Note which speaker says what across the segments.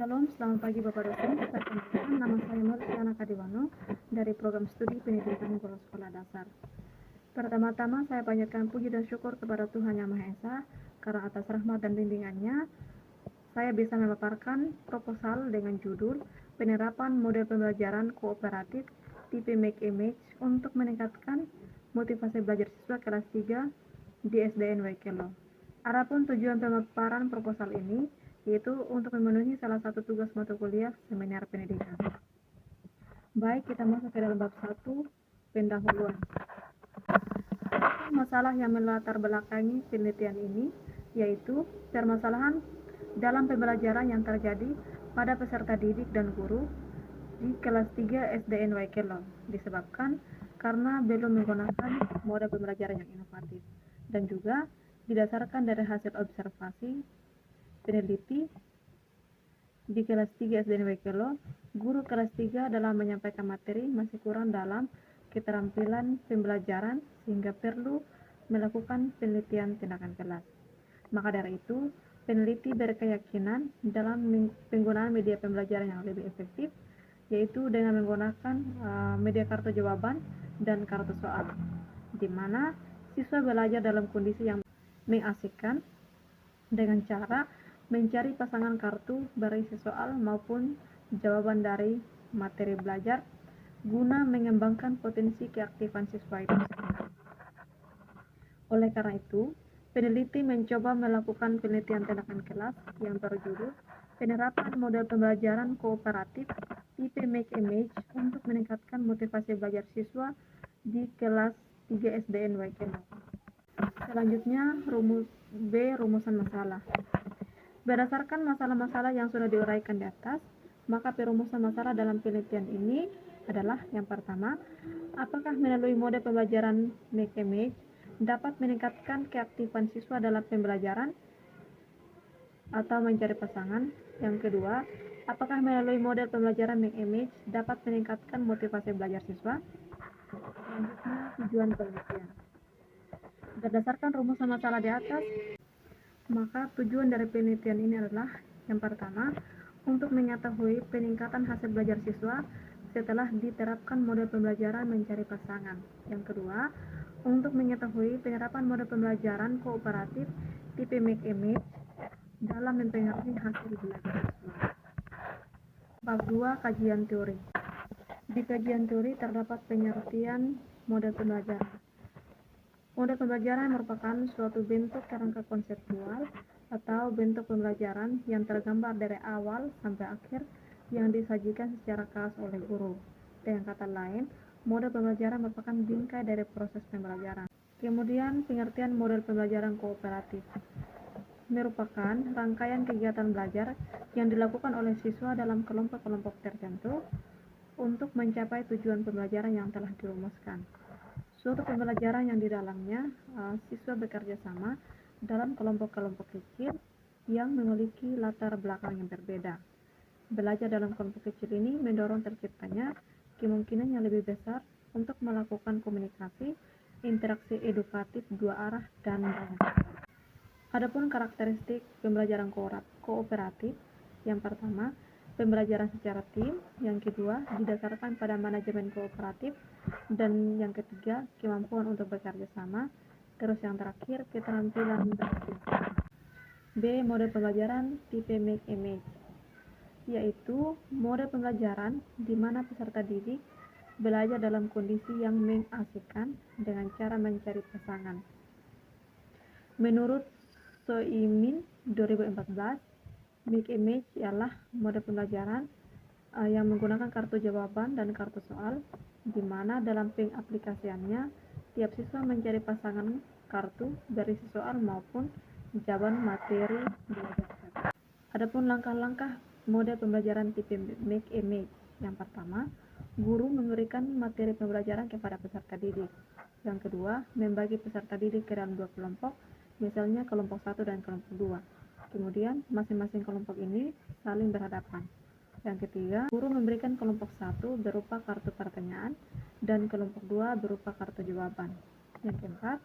Speaker 1: Shalom, selamat pagi Bapak dosen. Perkenalkan, nama saya Nur Tiana Kadiwano dari program studi pendidikan guru sekolah dasar. Pertama-tama saya panjatkan puji dan syukur kepada Tuhan Yang Maha Esa karena atas rahmat dan bimbingannya saya bisa memaparkan proposal dengan judul penerapan model pembelajaran kooperatif tipe Make Image untuk meningkatkan motivasi belajar siswa kelas 3 di SDN Waikelo. Adapun tujuan pemaparan proposal ini yaitu untuk memenuhi salah satu tugas mata kuliah seminar pendidikan. Baik, kita masuk ke dalam bab 1, pendahuluan. Masalah yang melatar belakangi penelitian ini yaitu permasalahan dalam pembelajaran yang terjadi pada peserta didik dan guru di kelas 3 SDN Waikelo disebabkan karena belum menggunakan model pembelajaran yang inovatif dan juga didasarkan dari hasil observasi peneliti di kelas 3 SDN Waikelo, guru kelas 3 dalam menyampaikan materi masih kurang dalam keterampilan pembelajaran sehingga perlu melakukan penelitian tindakan kelas. Maka dari itu, peneliti berkeyakinan dalam penggunaan media pembelajaran yang lebih efektif, yaitu dengan menggunakan media kartu jawaban dan kartu soal, di mana siswa belajar dalam kondisi yang mengasihkan dengan cara mencari pasangan kartu berisi soal maupun jawaban dari materi belajar guna mengembangkan potensi keaktifan siswa itu sendiri. Oleh karena itu, peneliti mencoba melakukan penelitian tindakan kelas yang berjudul penerapan model pembelajaran kooperatif tipe Make Image untuk meningkatkan motivasi belajar siswa di kelas 3 SDN Waikelo. Selanjutnya, rumus B, rumusan masalah. Berdasarkan masalah-masalah yang sudah diuraikan di atas, maka perumusan masalah dalam penelitian ini adalah yang pertama, apakah melalui mode pembelajaran Make Image dapat meningkatkan keaktifan siswa dalam pembelajaran atau mencari pasangan? Yang kedua, apakah melalui model pembelajaran Make Image dapat meningkatkan motivasi belajar siswa? Selanjutnya, tujuan penelitian. Berdasarkan rumusan masalah di atas, maka tujuan dari penelitian ini adalah yang pertama, untuk mengetahui peningkatan hasil belajar siswa setelah diterapkan model pembelajaran mencari pasangan. Yang kedua, untuk mengetahui penerapan model pembelajaran kooperatif tipe Make Image dalam mempengaruhi hasil belajar siswa. Bab 2, kajian teori. Di kajian teori terdapat pengertian model pembelajaran. Model pembelajaran merupakan suatu bentuk kerangka konseptual atau bentuk pembelajaran yang tergambar dari awal sampai akhir yang disajikan secara khas oleh guru. Dengan kata lain, model pembelajaran merupakan bingkai dari proses pembelajaran. Kemudian, pengertian model pembelajaran kooperatif merupakan rangkaian kegiatan belajar yang dilakukan oleh siswa dalam kelompok-kelompok tertentu untuk mencapai tujuan pembelajaran yang telah dirumuskan. Suatu pembelajaran yang di dalamnya siswa bekerja sama dalam kelompok-kelompok kecil yang memiliki latar belakang yang berbeda. Belajar dalam kelompok kecil ini mendorong terciptanya kemungkinan yang lebih besar untuk melakukan komunikasi, interaksi edukatif dua arah, dan banyak. Adapun karakteristik pembelajaran kooperatif, yang pertama, pembelajaran secara tim, yang kedua, didasarkan pada manajemen kooperatif, dan yang ketiga, kemampuan untuk bekerja sama, terus yang terakhir, keterampilan beraksi. B. Model pembelajaran tipe Make Image, yaitu model pembelajaran di mana peserta didik belajar dalam kondisi yang mengasihkan dengan cara mencari pasangan. Menurut Soimin 2014, Make Image ialah model pembelajaran yang menggunakan kartu jawaban dan kartu soal, di mana dalam pengaplikasiannya tiap siswa mencari pasangan kartu berisi soal maupun jawaban materi belajar. Adapun langkah-langkah model pembelajaran tipe Make Image, yang pertama, guru memberikan materi pembelajaran kepada peserta didik. Yang kedua, membagi peserta didik ke dalam dua kelompok, misalnya kelompok 1 dan kelompok 2. Kemudian, masing-masing kelompok ini saling berhadapan. Yang ketiga, guru memberikan kelompok 1 berupa kartu pertanyaan dan kelompok 2 berupa kartu jawaban. Yang keempat,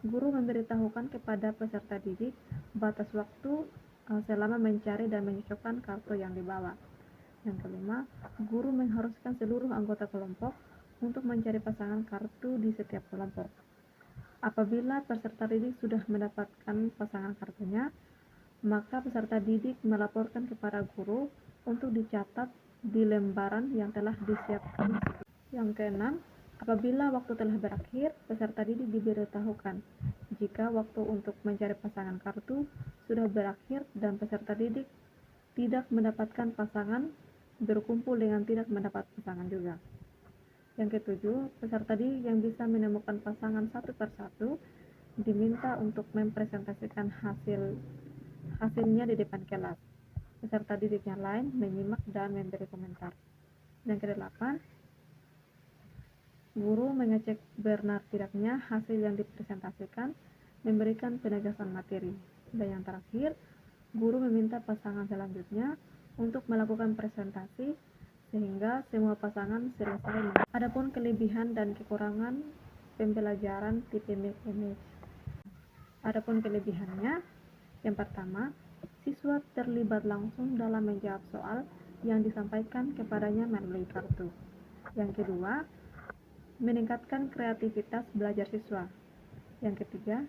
Speaker 1: guru memberitahukan kepada peserta didik batas waktu selama mencari dan menyocokkan kartu yang dibawa. Yang kelima, guru mengharuskan seluruh anggota kelompok untuk mencari pasangan kartu di setiap kelompok. Apabila peserta didik sudah mendapatkan pasangan kartunya, maka peserta didik melaporkan kepada guru untuk dicatat di lembaran yang telah disiapkan. Yang keenam, apabila waktu telah berakhir, peserta didik diberitahukan jika waktu untuk mencari pasangan kartu sudah berakhir dan peserta didik tidak mendapatkan pasangan berkumpul dengan tidak mendapat pasangan juga. Yang ketujuh, peserta didik yang bisa menemukan pasangan satu persatu diminta untuk mempresentasikan hasilnya di depan kelas. Peserta didik yang lain menyimak dan memberi komentar. Yang kedelapan, guru mengecek benar tidaknya hasil yang dipresentasikan, memberikan penegasan materi. Dan yang terakhir, guru meminta pasangan selanjutnya untuk melakukan presentasi sehingga semua pasangan selesai. Adapun kelebihan dan kekurangan pembelajaran tipe make image. Adapun kelebihannya, yang pertama, siswa terlibat langsung dalam menjawab soal yang disampaikan kepadanya melalui kartu. Yang kedua, meningkatkan kreativitas belajar siswa. Yang ketiga,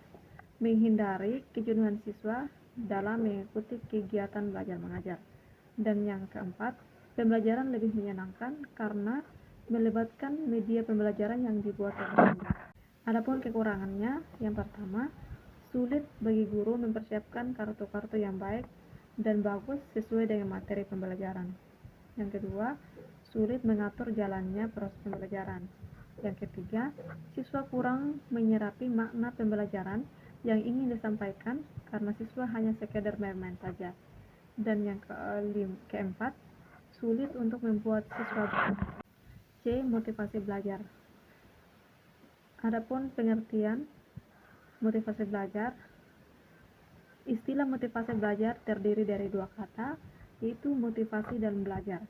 Speaker 1: menghindari kejenuhan siswa dalam mengikuti kegiatan belajar mengajar. Dan yang keempat, pembelajaran lebih menyenangkan karena melibatkan media pembelajaran yang dibuat oleh guru. Adapun kekurangannya, yang pertama, sulit bagi guru mempersiapkan kartu-kartu yang baik dan bagus sesuai dengan materi pembelajaran. Yang kedua, sulit mengatur jalannya proses pembelajaran. Yang ketiga, siswa kurang menyerapi makna pembelajaran yang ingin disampaikan karena siswa hanya sekedar main-main saja. Dan yang keempat, sulit untuk membuat siswa belajar. C. Motivasi belajar. Adapun pengertian motivasi belajar, istilah motivasi belajar terdiri dari dua kata, yaitu motivasi dan belajar.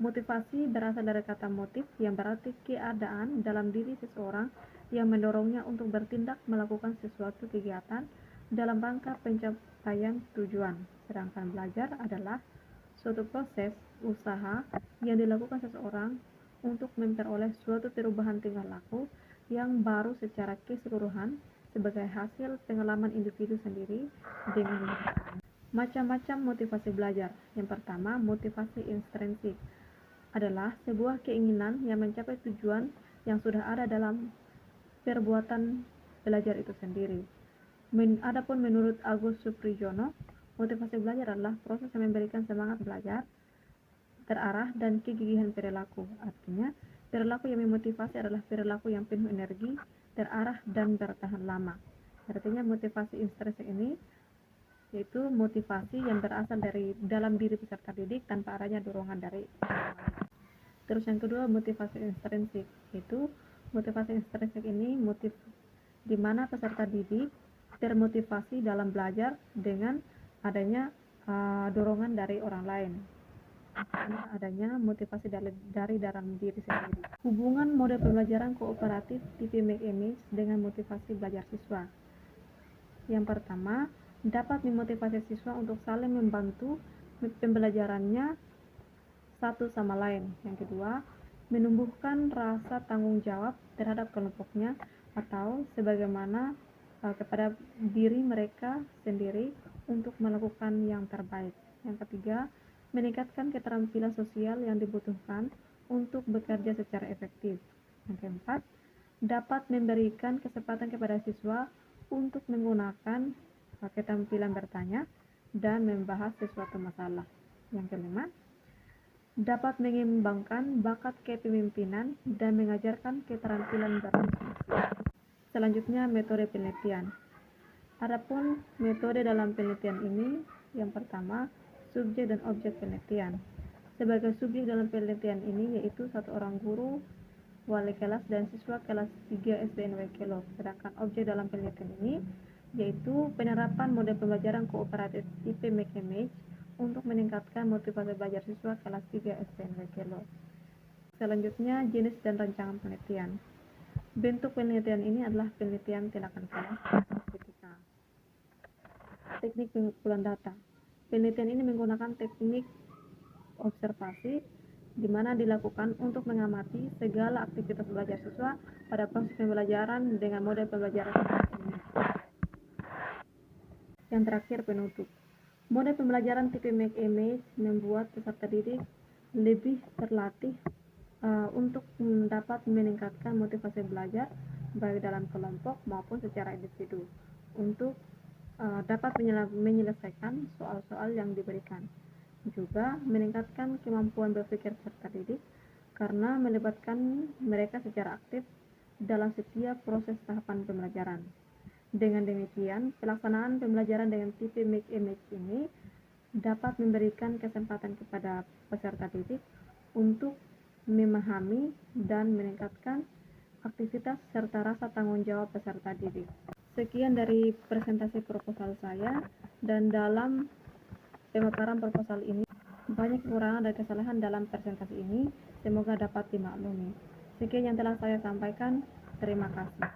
Speaker 1: Motivasi berasal dari kata motif yang berarti keadaan dalam diri seseorang yang mendorongnya untuk bertindak melakukan sesuatu kegiatan dalam rangka pencapaian tujuan. Sedangkan belajar adalah suatu proses usaha yang dilakukan seseorang untuk memperoleh suatu perubahan tingkah laku yang baru secara keseluruhan sebagai hasil pengalaman individu sendiri dengan macam-macam motivasi belajar. Yang pertama, motivasi intrinsik adalah sebuah keinginan yang mencapai tujuan yang sudah ada dalam perbuatan belajar itu sendiri. Adapun menurut Agus Supriyono, motivasi belajar adalah proses yang memberikan semangat belajar, terarah, dan kegigihan perilaku. Artinya, perilaku yang memotivasi adalah perilaku yang penuh energi, terarah, dan bertahan lama. Artinya motivasi intrinsik ini yaitu motivasi yang berasal dari dalam diri peserta didik tanpa adanya dorongan dari orang lain. Terus yang kedua, motivasi intrinsik, yaitu motivasi intrinsik ini motif di mana peserta didik termotivasi dalam belajar dengan adanya dorongan dari orang lain. Adanya motivasi dari dalam diri sendiri. Hubungan model pembelajaran kooperatif tipe make image dengan motivasi belajar siswa. Yang pertama, dapat memotivasi siswa untuk saling membantu pembelajarannya satu sama lain. Yang kedua, menumbuhkan rasa tanggung jawab terhadap kelompoknya atau sebagaimana kepada diri mereka sendiri untuk melakukan yang terbaik. Yang ketiga, meningkatkan keterampilan sosial yang dibutuhkan untuk bekerja secara efektif. Yang keempat, dapat memberikan kesempatan kepada siswa untuk menggunakan keterampilan bertanya dan membahas sesuatu masalah. Yang kelima, dapat mengembangkan bakat kepemimpinan dan mengajarkan keterampilan berdiskusi. Selanjutnya, metode penelitian. Adapun metode dalam penelitian ini, yang pertama, subjek dan objek penelitian. Sebagai subjek dalam penelitian ini yaitu satu orang guru, wali kelas, dan siswa kelas 3 SDN Waikelo. Sedangkan objek dalam penelitian ini yaitu penerapan model pembelajaran kooperatif tipe make image untuk meningkatkan motivasi belajar siswa kelas 3 SDN Waikelo. Selanjutnya, jenis dan rancangan penelitian. Bentuk penelitian ini adalah penelitian tindakan kelas, teknik pengumpulan data. Penelitian ini menggunakan teknik observasi di mana dilakukan untuk mengamati segala aktivitas belajar siswa pada proses pembelajaran dengan model pembelajaran ini. Yang terakhir, penutup. Model pembelajaran tipe Make Image membuat peserta didik lebih terlatih untuk dapat meningkatkan motivasi belajar baik dalam kelompok maupun secara individu untuk dapat menyelesaikan soal-soal yang diberikan. Juga meningkatkan kemampuan berpikir peserta didik karena melibatkan mereka secara aktif dalam setiap proses tahapan pembelajaran. Dengan demikian, pelaksanaan pembelajaran dengan tipe Make Image ini dapat memberikan kesempatan kepada peserta didik untuk memahami dan meningkatkan aktivitas serta rasa tanggung jawab peserta didik. Sekian dari presentasi proposal saya, dan dalam pemaparan proposal ini banyak kekurangan dan kesalahan dalam presentasi ini, semoga dapat dimaklumi. Sekian yang telah saya sampaikan, terima kasih.